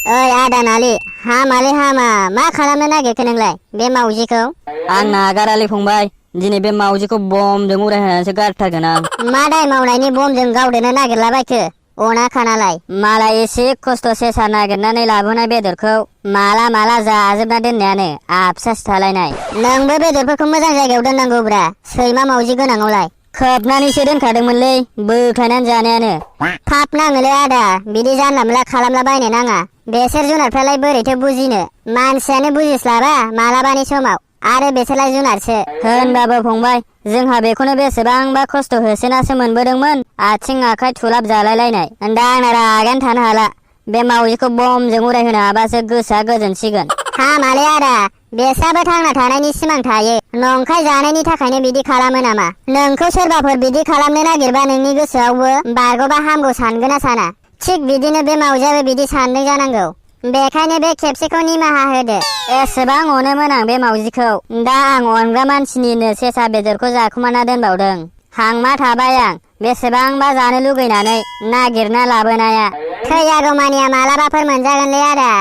ओइ आदा नालि हामालै हामा मा खालामनो नागिरखो नोंलाय बे मावजिखौ? आं नागारालै फंबाय, दिनै बे मावजिखौ बमजों उरायहोनानैसो गारथारगोन आं। मा दाय मावनायनि बमजों गावदेरनो नागिरलाबायखो अना खानालाय? मालाय एसे खस्थ' सेसा नागिरनानै लाबोनाय बेदरखौ माला माला जाजोबना दोननायानो आफसास थालायनाय। नोंबो बेदरफोरखौ मोजां जायगायाव दोननांगौब्रा सैमा मावजि गोनाङावलाय। खोबनानैसो दोनखादोंमोनलै बोख्लायनानै जानायानो। पाप नाङोलै आदा बिदि जानला मोनला खालामला बायनो नाङा। बेसोर जुनारफ्रालाय बोरैथो बुजिनो, मानसियानो बुजिस्लाबा मालाबानि समाव, आरो बेसोरलाय जुनारसो। होनबाबो फंबाय, जोंहा बेखौनो बेसेबांबा खस्थ' होसोनासो मोनबोदोंमोन, आथिं आखाइ थुलाब जालायलायनाय। दा आंना रागायानो थानो हाला, बे मावजिखौ बमजों उरायहोनो हाबासो गोसोआ गोजोनसिगोन। हामालै आदा बेसाबो थांना थानायनि सिमां थायो, नंखाय जानायनि थाखायनो बिदि खालामो नामा? नोंखौ सोरबाफोर बिदि खालामनो नागिरबा नोंनि गोसोआवबो बारग'बा हामगौ सानगोन ना साना? थिग बिदिनो बे मावजियाबो बिदि सानदों जानांगौ। बेखायनो बे खेबसेखौ निमाहा होदो। एसेबां अनोमोन आं बे मावजिखौ, दा आं अनग्रा मानसिनिनो सेसा बेदरखौ जाखुमाना दोनबावदों। हांमा थाबाय आं बेसेबांबा जानो लुगैनानै नागिरना लाबोनाया। थैयागौमानिया मालाबाफोर मोनजागोनलै आदा,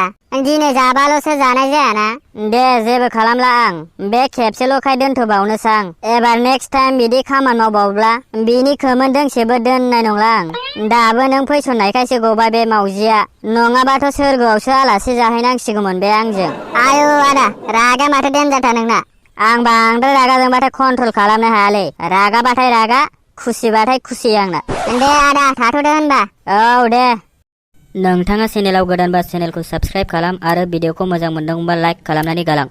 दिनै जाबाल'सो जानाय जायाना। दे जेबो खालामला आं, बे खेबसेल'खाय दोनथ'बावनोसां। एबार नेक्स्ट टाइम बिदि खामानि मावबावब्ला बिनि खोमोन दोंसेबो दोननाय नंला आं। दाबो नों फैसननायखायसो गबाय बे मावजिया, नङाबाथ' सोरगोआवसो आलासि जाहैनांसिगौमोन बे आंजों। आयौ आदा रागा माथो देनजारथार नोंना। आं बांद्राय रागा जोंबाथाय कन्ट्रल खालामनो हायालै, रागाबाथाय रागा, खुसिबाथाय खुसि आंना। दे आदा थाथ'दो होनबा। औ दे। नोंथाङा चेनेलाव गोदानबा चेनेलखौ साबस्क्राइब खालाम आरो भिडिअखौ मोजां मोनदोंबा लाइक खालामनानै गालां।